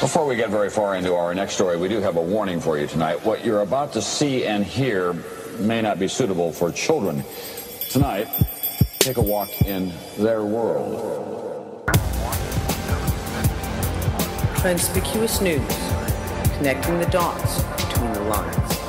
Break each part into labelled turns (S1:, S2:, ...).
S1: Before we get very far into our next story, we do have a warning for you tonight. What you're about to see and hear may not be suitable for children. Tonight, take a walk in their world.
S2: Transpicuous news, connecting the dots between the lines.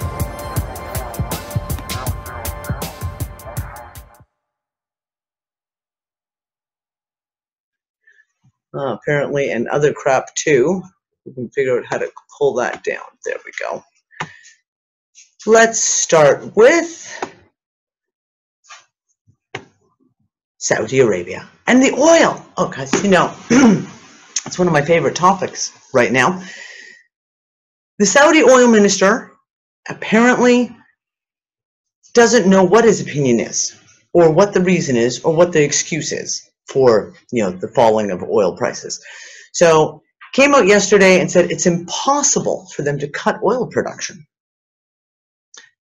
S3: Apparently, and other crap too. We can figure out how to pull that down. There we go. Let's start with Saudi Arabia and the oil. Oh, guys, you know, it's one of my favorite topics right now. The Saudi oil minister apparently doesn't know what his opinion is, or what the reason is, or what the excuse is for, you know, the falling of oil prices. So came out yesterday and said it's impossible for them to cut oil production.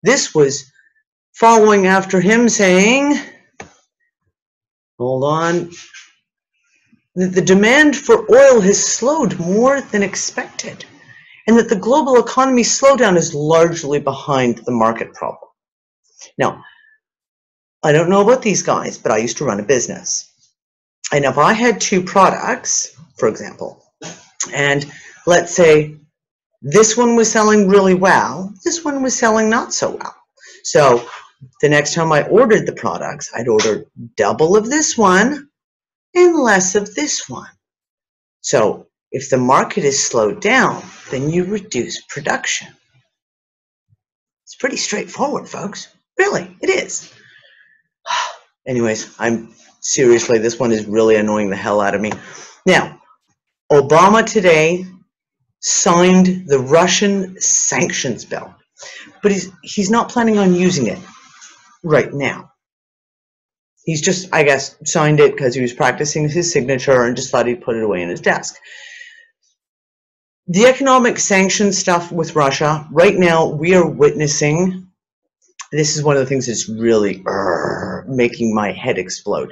S3: This was following after him saying, hold on, that the demand for oil has slowed more than expected, and that the global economy slowdown is largely behind the market problem. Now, I don't know about these guys, but I used to run a business. And if I had two products, for example, and let's say this one was selling really well, this one was selling not so well. So the next time I ordered the products, I'd order double of this one and less of this one. So if the market is slowed down, then you reduce production. It's pretty straightforward, folks. Really, it is. Anyways, seriously, this one is really annoying the hell out of me. Now, Obama today signed the Russian sanctions bill, but he's not planning on using it right now. He's just, I guess, signed it because he was practicing his signature and just thought he'd put it away in his desk. The economic sanctions stuff with Russia, right now we are witnessing, this is one of the things that's really making my head explode.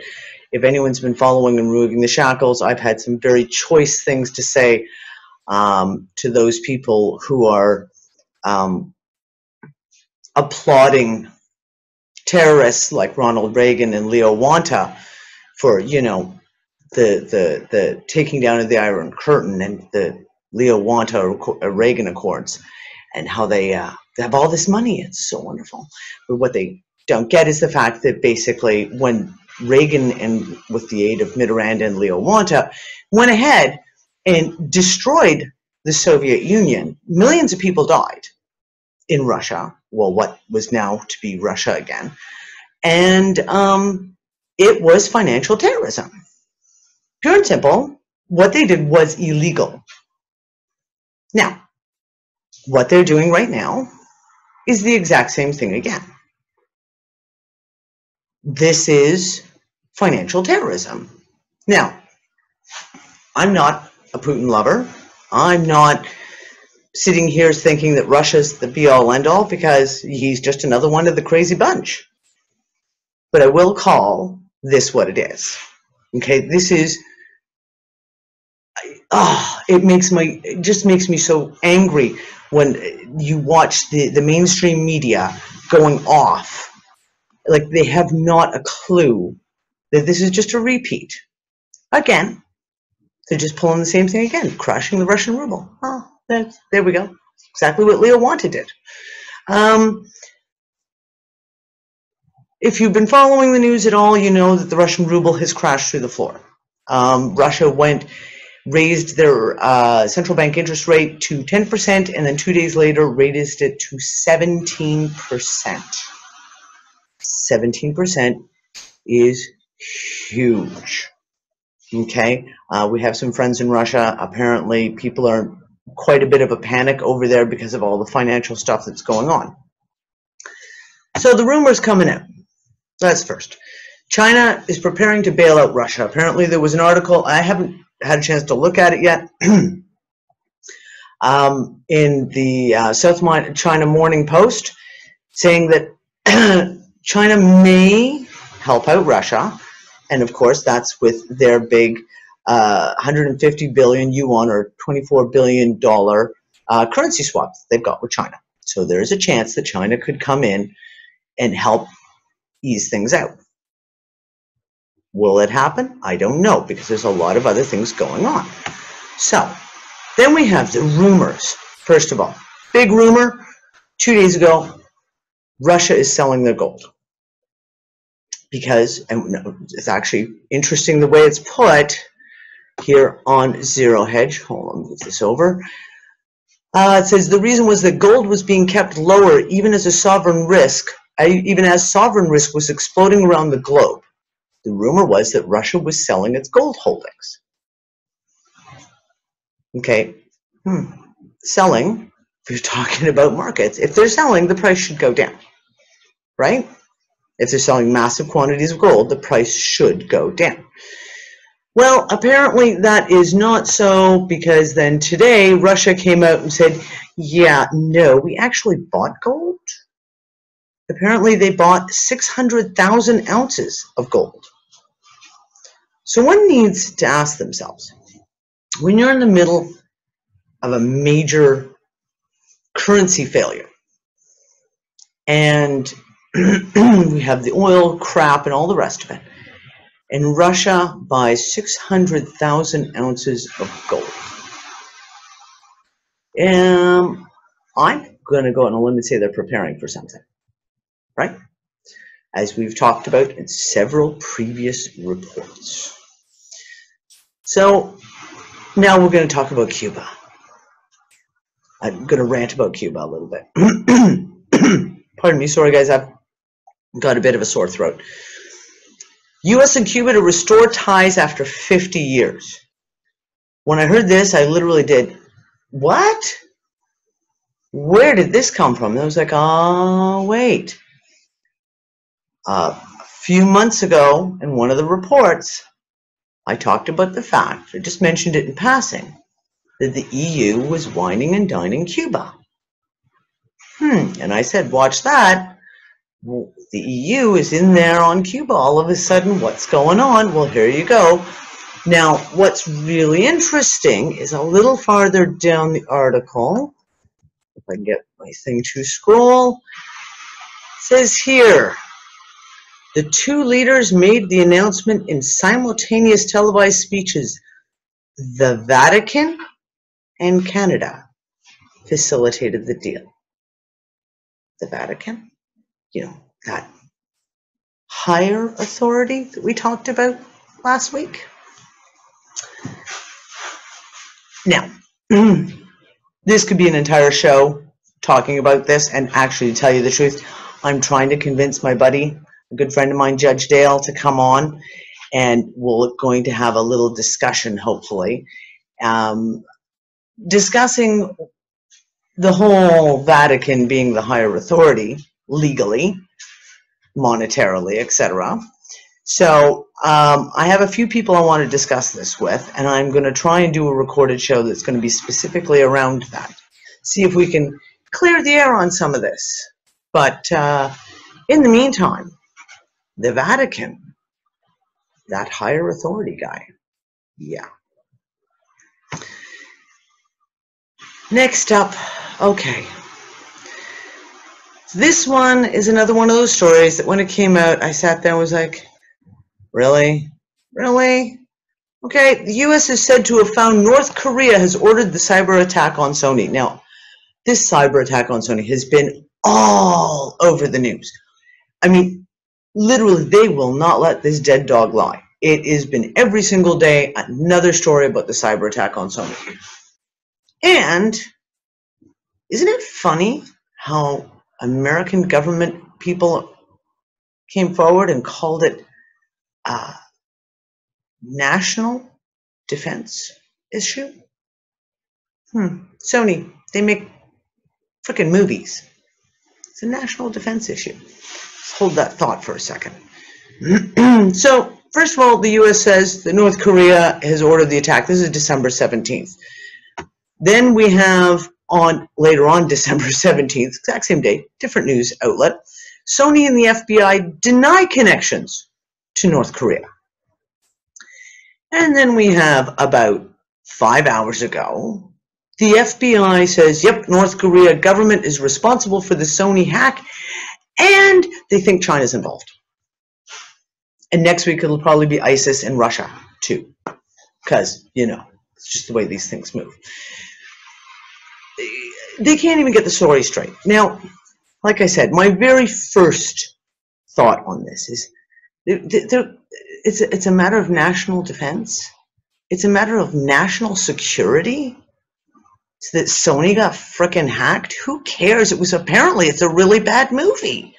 S3: If anyone's been following and removing the shackles, I've had some very choice things to say to those people who are applauding terrorists like Ronald Reagan and Leo Wanta for, you know, the taking down of the Iron Curtain and the Leo Wanta or Reagan Accords, and how they have all this money. It's so wonderful. But what they don't get is the fact that basically when Reagan, and with the aid of Mitterrand and Leo Wanta, went ahead and destroyed the Soviet Union, millions of people died in Russia, well, what was now to be Russia again, and it was financial terrorism. Pure and simple, what they did was illegal. Now, what they're doing right now is the exact same thing again. This is financial terrorism. Now, I'm not a Putin lover. I'm not sitting here thinking that Russia's the be-all, end-all, because he's just another one of the crazy bunch. But I will call this what it is. Okay, this is, it just makes me so angry when you watch the mainstream media going off. Like they have not a clue that this is just a repeat. Again, they're just pulling the same thing again, crashing the Russian ruble. Oh, there we go. Exactly what Leo Wanta did. If you've been following the news at all, you know that the Russian ruble has crashed through the floor. Russia raised their central bank interest rate to 10%, and then 2 days later raised it to 17%. 17% is huge. Okay, we have some friends in Russia. Apparently, people are quite a bit of a panic over there because of all the financial stuff that's going on. So the rumors coming out. That's first. China is preparing to bail out Russia. Apparently, there was an article. I haven't had a chance to look at it yet. In the South China Morning Post, saying that China may help out Russia, and of course that's with their big 150 billion yuan or $24 billion currency swap they've got with China. So there is a chance that China could come in and help ease things out. Will it happen? I don't know, because there's a lot of other things going on. So then we have the rumors. First of all, big rumor, 2 days ago, Russia is selling their gold. Because, and it's actually interesting the way it's put here on Zero Hedge. Hold on, move this over. It says the reason was that gold was being kept lower even as sovereign risk was exploding around the globe. The rumor was that Russia was selling its gold holdings. Okay, selling, if you're talking about markets, if they're selling, the price should go down, right? If they're selling massive quantities of gold, the price should go down. Well, apparently that is not so, because then today Russia came out and said, yeah, no, we actually bought gold. Apparently they bought 600,000 ounces of gold. So one needs to ask themselves, when you're in the middle of a major currency failure, and we have the oil crap and all the rest of it, and Russia buys 600,000 ounces of gold. I'm going to go on a limb and say they're preparing for something, right? As we've talked about in several previous reports. So now we're going to talk about Cuba. I'm going to rant about Cuba a little bit. Pardon me, sorry guys, I've got a bit of a sore throat. U.S. and Cuba to restore ties after 50 years. When I heard this, I literally did, what? Where did this come from? And I was like, oh, wait. A few months ago, in one of the reports, I talked about the fact, I just mentioned it in passing, that the EU was wining and dining Cuba. And I said, watch that. Well, the EU is in there on Cuba. All of a sudden, what's going on? Well, here you go. Now, what's really interesting is a little farther down the article, if I can get my thing to scroll, it says here, the two leaders made the announcement in simultaneous televised speeches. The Vatican and Canada facilitated the deal. The Vatican, you know, that higher authority that we talked about last week. Now, this could be an entire show talking about this, and actually, to tell you the truth, I'm trying to convince my buddy, a good friend of mine, Judge Dale, to come on, and we're going to have a little discussion, hopefully, discussing the whole Vatican being the higher authority, legally, monetarily, etc. So I have a few people I want to discuss this with, and I'm going to try and do a recorded show that's going to be specifically around that. See if we can clear the air on some of this. But in the meantime, the Vatican, that higher authority guy, yeah. Next up, okay. This one is another one of those stories that when it came out, I sat there and was like, really? Really? Okay, the U.S. is said to have found North Korea has ordered the cyber attack on Sony. Now, this cyber attack on Sony has been all over the news. I mean, literally, they will not let this dead dog lie. It has been every single day another story about the cyber attack on Sony. And isn't it funny how American government people came forward and called it a national defense issue? Sony, they make frickin' movies. It's a national defense issue. Let's hold that thought for a second. So, first of all, the U.S. says that North Korea has ordered the attack. This is December 17th. Then we have later on December 17th, exact same day, different news outlet, Sony and the FBI deny connections to North Korea. And then we have about 5 hours ago, the FBI says, yep, North Korea government is responsible for the Sony hack, and they think China's involved. And next week it'll probably be ISIS and Russia too, because, you know, it's just the way these things move. They can't even get the story straight. Now, like I said, my very first thought on this is it's a matter of national defense. It's a matter of national security. So that Sony got frickin' hacked. Who cares? It's a really bad movie.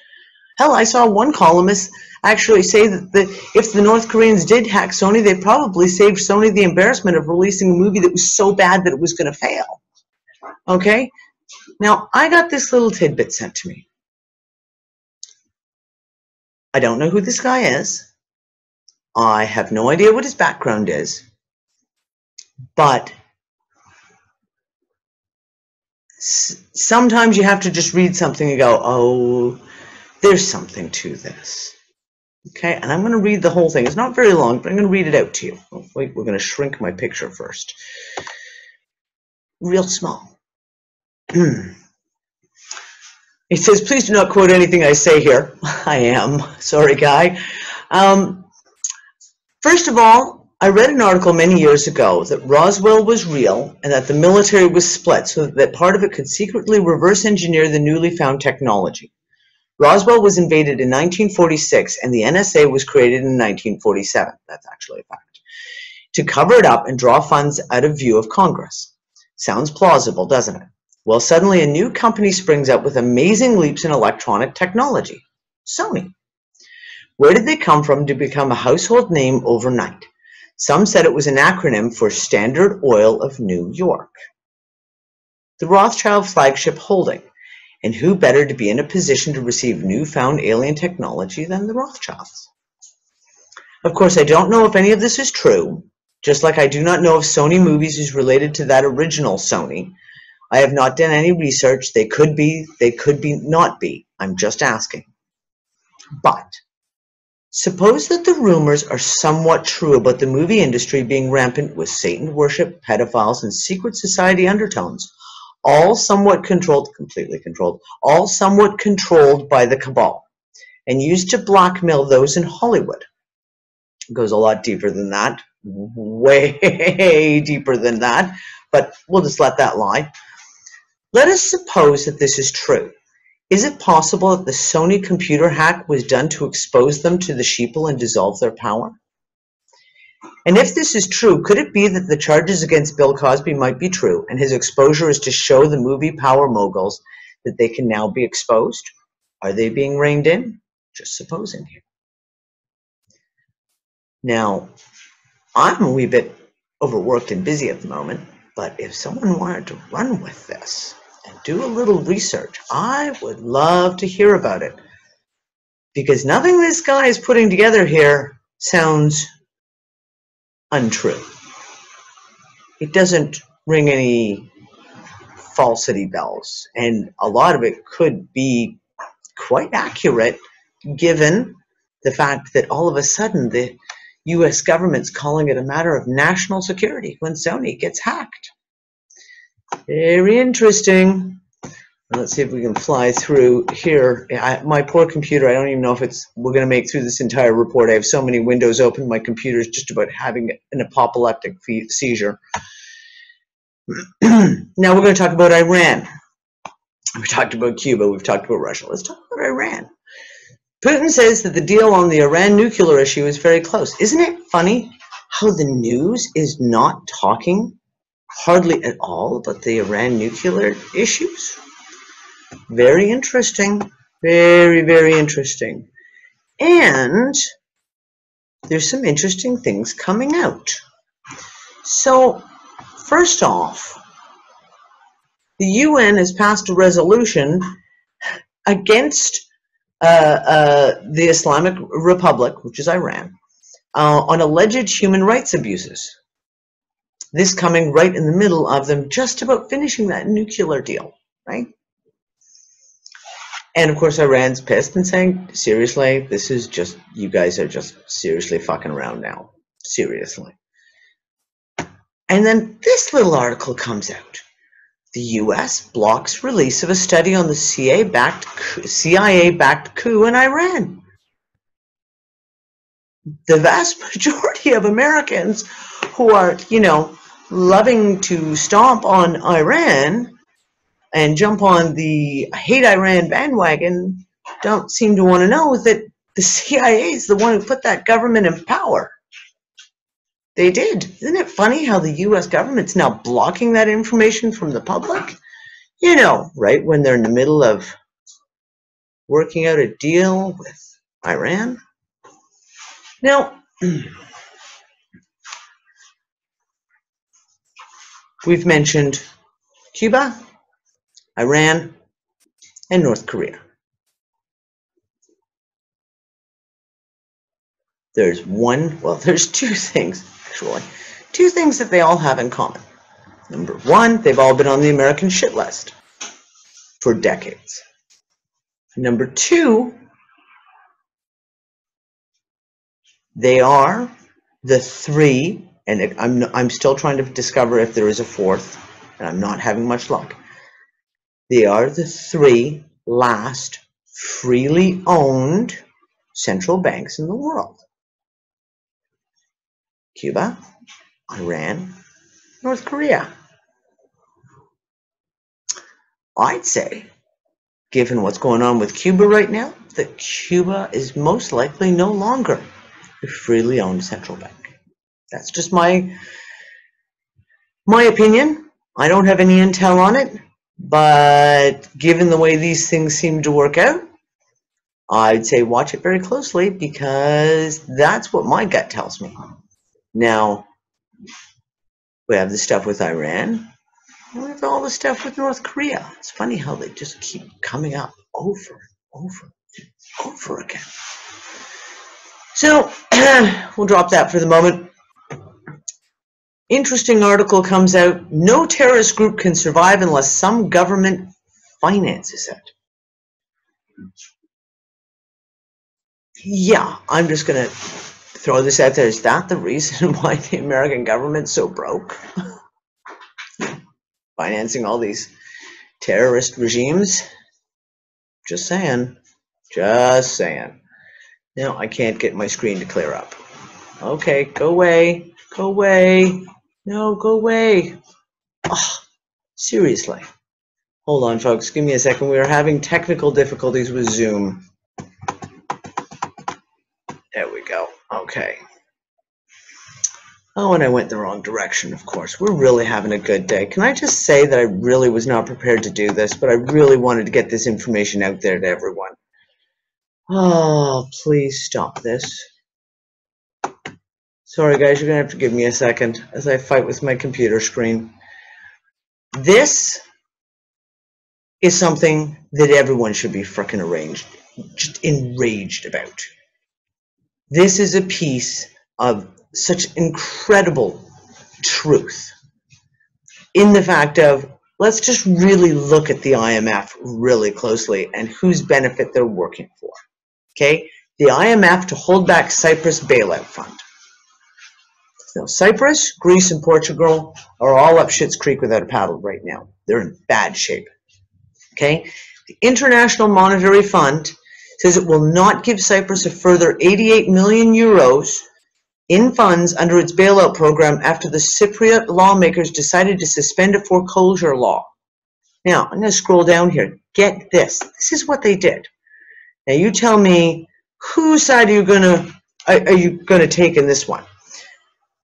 S3: Hell, I saw one columnist actually say that if the North Koreans did hack Sony, they probably saved Sony the embarrassment of releasing a movie that was so bad that it was going to fail. Okay? Now, I got this little tidbit sent to me. I don't know who this guy is. I have no idea what his background is. But sometimes you have to just read something and go, oh, there's something to this. Okay, and I'm going to read the whole thing. It's not very long, but I'm going to read it out to you. Oh, wait, we're going to shrink my picture first. Real small. He says, please do not quote anything I say here. I am. Sorry, guy. First of all, I read an article many years ago that Roswell was real and that the military was split so that part of it could secretly reverse engineer the newly found technology. Roswell was invaded in 1946 and the NSA was created in 1947. That's actually a fact. To cover it up and draw funds out of view of Congress. Sounds plausible, doesn't it? Well, suddenly a new company springs up with amazing leaps in electronic technology. Sony. Where did they come from to become a household name overnight? Some said it was an acronym for Standard Oil of New York. The Rothschild flagship holding. And who better to be in a position to receive newfound alien technology than the Rothschilds? Of course, I don't know if any of this is true, just like I do not know if Sony Movies is related to that original Sony. I have not done any research. They could be not be. I'm just asking. But suppose that the rumors are somewhat true about the movie industry being rampant with Satan worship, pedophiles, and secret society undertones, all somewhat controlled, completely controlled, all somewhat controlled by the cabal, and used to blackmail those in Hollywood. It goes a lot deeper than that, way deeper than that, but we'll just let that lie. Let us suppose that this is true. Is it possible that the Sony computer hack was done to expose them to the sheeple and dissolve their power? And if this is true, could it be that the charges against Bill Cosby might be true, and his exposure is to show the movie power moguls that they can now be exposed? Are they being reined in? Just supposing here. Now, I'm a wee bit overworked and busy at the moment, but if someone wanted to run with this and do a little research, I would love to hear about it. Because nothing this guy is putting together here sounds untrue. It doesn't ring any falsity bells, and a lot of it could be quite accurate given the fact that all of a sudden the US government's calling it a matter of national security when Sony gets hacked. Very interesting. Let's see if we can fly through here. My poor computer, I don't even know if we're going to make through this entire report. I have so many windows open, my computer is just about having an apoplectic seizure. Now we're going to talk about Iran. We talked about Cuba, we've talked about Russia. Let's talk about Iran. Putin says that the deal on the Iran nuclear issue is very close. Isn't it funny how the news is not talking hardly at all about the Iran nuclear issues? Very interesting. Very, very interesting. And there's some interesting things coming out. So, first off, the UN has passed a resolution against the Islamic Republic, which is Iran, on alleged human rights abuses. This coming right in the middle of them just about finishing that nuclear deal, right? And of course, Iran's pissed and saying, seriously, this is just, you guys are just seriously fucking around now. Seriously. And then this little article comes out. The U.S. blocks release of a study on the CIA-backed coup in Iran. The vast majority of Americans who are, loving to stomp on Iran and jump on the hate Iran bandwagon don't seem to want to know that the CIA is the one who put that government in power. They did. Isn't it funny how the U.S. government's now blocking that information from the public? Right when they're in the middle of working out a deal with Iran. Now, we've mentioned Cuba, Iran, and North Korea. There's two things, actually. Two things that they all have in common. Number one, they've all been on the American shit list for decades. Number two, they are the three, and I'm still trying to discover if there is a fourth, and I'm not having much luck. They are the three last freely owned central banks in the world. Cuba, Iran, North Korea. I'd say, given what's going on with Cuba right now, that Cuba is most likely no longer a freely owned central bank. That's just my opinion. I don't have any intel on it, but given the way these things seem to work out, I'd say watch it very closely because that's what my gut tells me. Now, we have the stuff with Iran, and we have all the stuff with North Korea. It's funny how they just keep coming up over and over again. So, we'll drop that for the moment. Interesting article comes out. No terrorist group can survive unless some government finances it. Yeah, I'm just going to throw this out there. Is that the reason why the American government's so broke? Financing all these terrorist regimes? Just saying. Just saying. Now I can't get my screen to clear up. Okay, go away. Go away. No, go away. Oh, seriously. Hold on, folks. Give me a second. We are having technical difficulties with Zoom. There we go. Okay. Oh, and I went the wrong direction, of course. We're really having a good day. Can I just say that I really was not prepared to do this, but I really wanted to get this information out there to everyone. Oh, please stop this. Sorry, guys, you're going to have to give me a second as I fight with my computer screen. This is something that everyone should be frickin' just enraged about. This is a piece of such incredible truth in the fact of, let's just really look at the IMF really closely and whose benefit they're working for. Okay? The IMF to hold back Cyprus bailout fund. Now, Cyprus, Greece, and Portugal are all up Schitt's Creek without a paddle right now. They're in bad shape. Okay? The International Monetary Fund says it will not give Cyprus a further 88 million euros in funds under its bailout program after the Cypriot lawmakers decided to suspend a foreclosure law. Now, I'm going to scroll down here. Get this. This is what they did. Now, you tell me, whose side are you going to take in this one?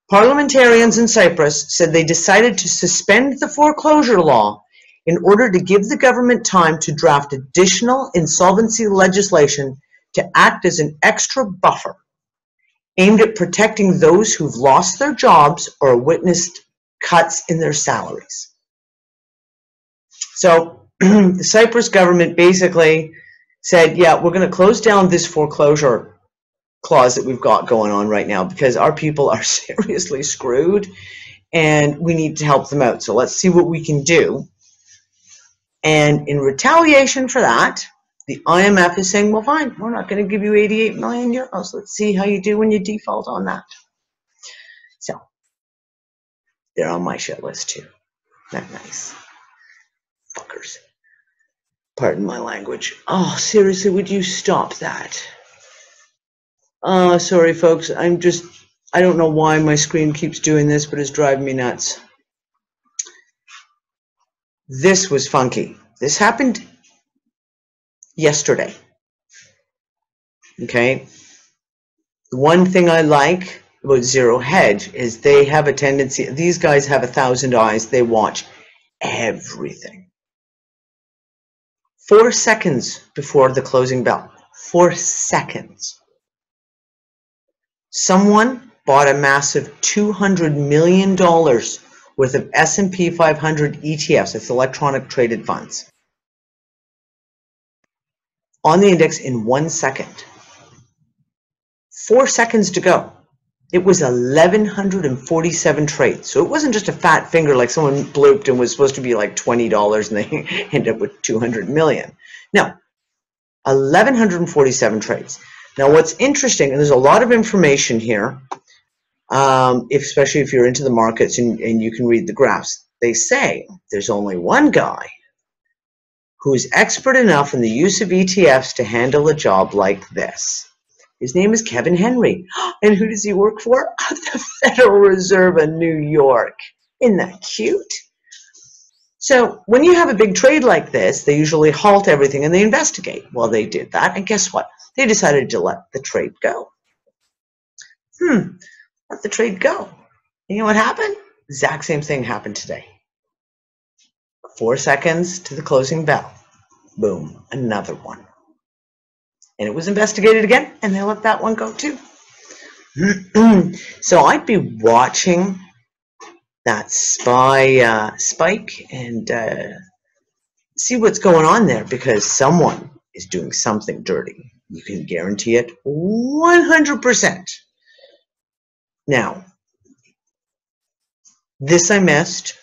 S3: Parliamentarians in Cyprus said they decided to suspend the foreclosure law in order to give the government time to draft additional insolvency legislation to act as an extra buffer aimed at protecting those who've lost their jobs or witnessed cuts in their salaries. So the Cyprus government basically said, yeah, we're going to close down this foreclosure clause that we've got going on right now because our people are seriously screwed and we need to help them out. So let's see what we can do. And in retaliation for that, the IMF is saying, well, fine, we're not going to give you 88 million euros. Let's see how you do when you default on that. So They're on my shit list too. Not nice. Fuckers. Pardon my language. Oh, seriously, would you stop that? Sorry, folks. I don't know why my screen keeps doing this, but it's driving me nuts. This was funky. This happened yesterday. Okay? The one thing I like about Zero Hedge is they have a tendency, these guys have 1,000 eyes, they watch everything. 4 seconds before the closing bell, 4 seconds, someone bought a massive $200 million worth of S&P 500 ETFs, it's electronic traded funds, on the index in 1 second. 4 seconds to go. It was 1,147 trades. So it wasn't just a fat finger like someone blooped and was supposed to be like $20 and they ended up with 200 million. No, 1,147 trades. Now what's interesting, and there's a lot of information here, especially if you're into the markets and you can read the graphs, they say there's only one guy who's expert enough in the use of ETFs to handle a job like this. His name is Kevin Henry. And who does he work for? The Federal Reserve of New York. Isn't that cute? So when you have a big trade like this, they usually halt everything and they investigate. Well, they did that, and guess what? They decided to let the trade go. Let the trade go. You know what happened? Exact same thing happened today. 4 seconds to the closing bell. Boom, another one. And it was investigated again, and they let that one go too. So I'd be watching that spike and see what's going on there, because someone is doing something dirty. You can guarantee it 100%. Now, this I missed.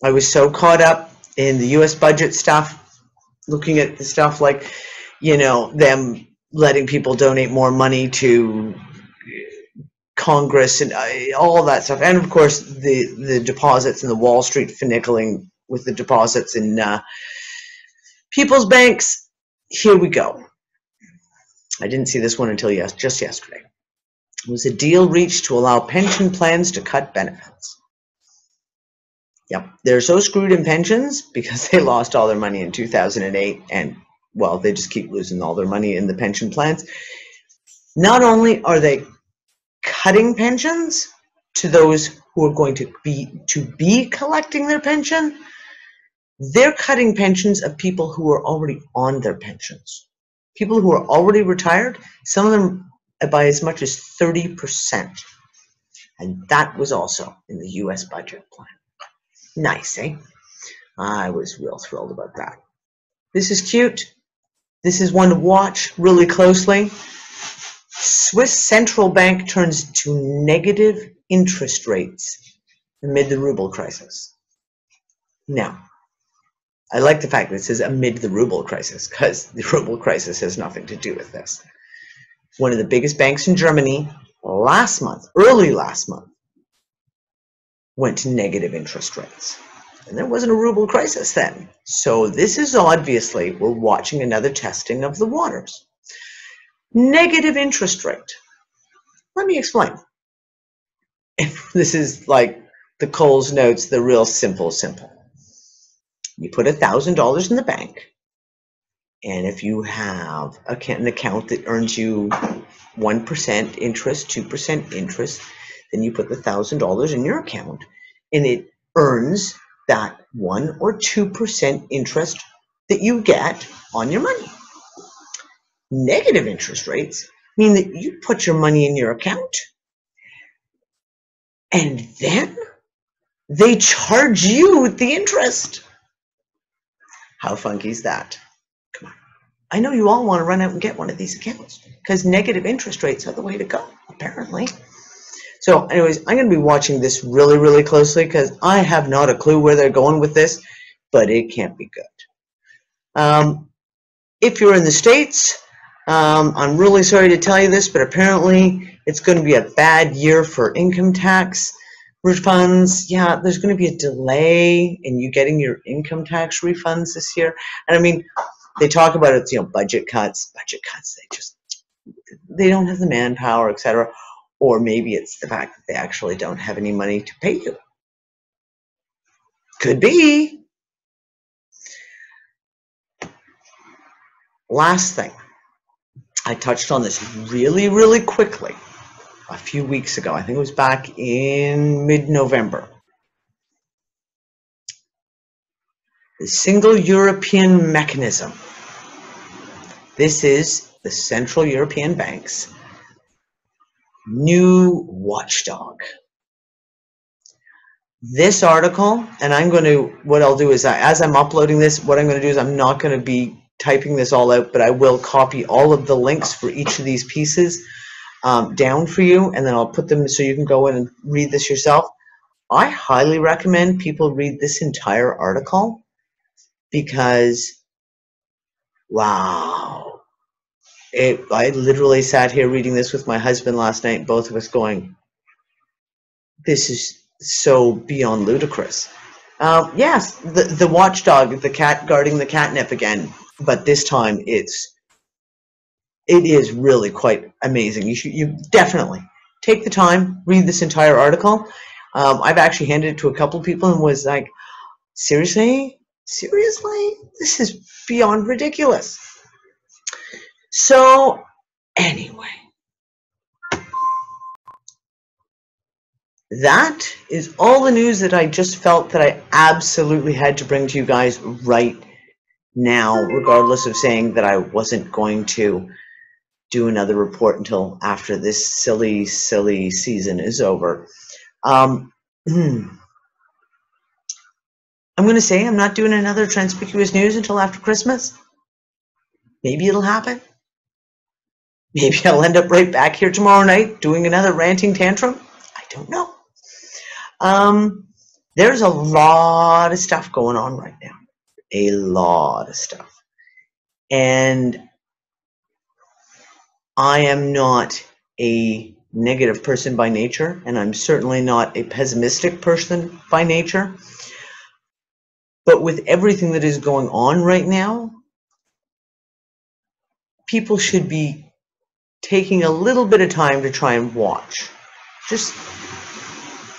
S3: I was so caught up in the U.S. budget stuff, looking at the stuff like, you know, them letting people donate more money to Congress and all that stuff. And of course, the deposits and the Wall Street finagling with the deposits in people's banks. Here we go. I didn't see this one until just yesterday. It was a deal reached to allow pension plans to cut benefits. Yep, they're so screwed in pensions because they lost all their money in 2008, and well, they just keep losing all their money in the pension plans. Not only are they cutting pensions to those who are going to be collecting their pension, they're cutting pensions of people who are already on their pensions. People who are already retired, some of them by as much as 30%. And that was also in the U.S. budget plan. Nice, eh? I was real thrilled about that. This is cute. This is one to watch really closely. Swiss central bank turns to negative interest rates amid the ruble crisis. Now, I like the fact that it says amid the ruble crisis, because the ruble crisis has nothing to do with this. One of the biggest banks in Germany early last month, went to negative interest rates. And there wasn't a ruble crisis then. So this is obviously, we're watching another testing of the waters. Negative interest rate. Let me explain. This is like the Coles notes, the real simple. You put $1,000 in the bank, and if you have an account that earns you 1% interest, 2% interest, then you put the $1,000 in your account, and it earns that 1 or 2% interest that you get on your money. Negative interest rates mean that you put your money in your account, and then they charge you the interest. How funky is that? Come on. I know you all want to run out and get one of these accounts, because negative interest rates are the way to go, apparently. So anyways, I'm going to be watching this really, really closely, because I have not a clue where they're going with this, but it can't be good. If you're in the States, I'm really sorry to tell you this, but apparently it's going to be a bad year for income tax. refunds, yeah, there's going to be a delay in you getting your income tax refunds this year. And I mean, they talk about it, budget cuts, they don't have the manpower, etc. Or maybe it's the fact that they actually don't have any money to pay you. Could be. Last thing, I touched on this really, really quickly a few weeks ago. I think it was back in mid-November. The Single European Mechanism. This is the Central European Bank's new watchdog. This article, and what I'll do is, as I'm uploading this, what I'm going to do is I'm not going to be typing this all out, but I will copy all of the links for each of these pieces down for you, and then I'll put them so you can go in and read this yourself. I highly recommend people read this entire article because, wow, I literally sat here reading this with my husband last night, both of us going, this is so beyond ludicrous. Yes, the watchdog, the cat guarding the catnip again, but this time it is really quite amazing. You definitely take the time, read this entire article. I've actually handed it to a couple of people and was like, seriously, this is beyond ridiculous. So anyway, that is all the news that I just felt that I absolutely had to bring to you guys right now, regardless of saying that I wasn't going to do another report until after this silly season is over. I'm going to say I'm not doing another Transpicuous News until after Christmas. Maybe it'll happen. Maybe I'll end up right back here tomorrow night doing another ranting tantrum. I don't know. There's a lot of stuff going on right now. A lot of stuff. And I am not a negative person by nature, and I'm certainly not a pessimistic person by nature. But with everything that is going on right now, people should be taking a little bit of time to try and watch. Just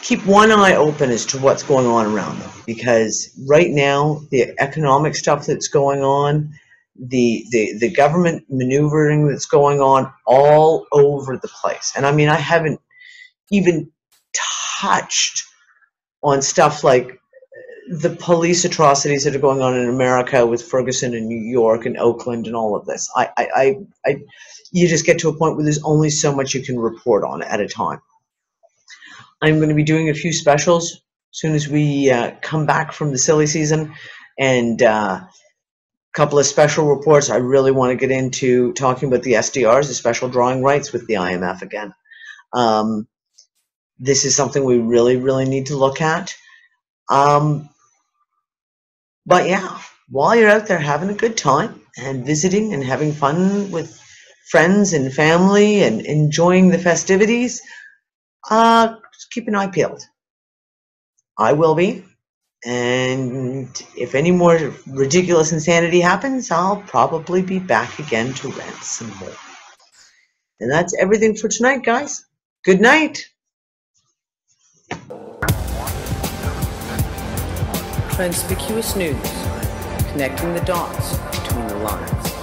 S3: keep one eye open as to what's going on around them, because right now the economic stuff that's going on, the government maneuvering that's going on all over the place. And I mean, I haven't even touched on stuff like the police atrocities that are going on in America with Ferguson and New York and Oakland and all of this. You just get to a point where there's only so much you can report on at a time. I'm going to be doing a few specials as soon as we come back from the silly season, and a couple of special reports. I really want to get into talking about the SDRs, the special drawing rights with the IMF again. This is something we really, really need to look at. But yeah, while you're out there having a good time and visiting and having fun with friends and family and enjoying the festivities, just keep an eye peeled. I will be. And if any more ridiculous insanity happens, I'll probably be back again to rant some more. And that's everything for tonight, guys. Good night.
S2: Transpicuous News, connecting the dots between the lines.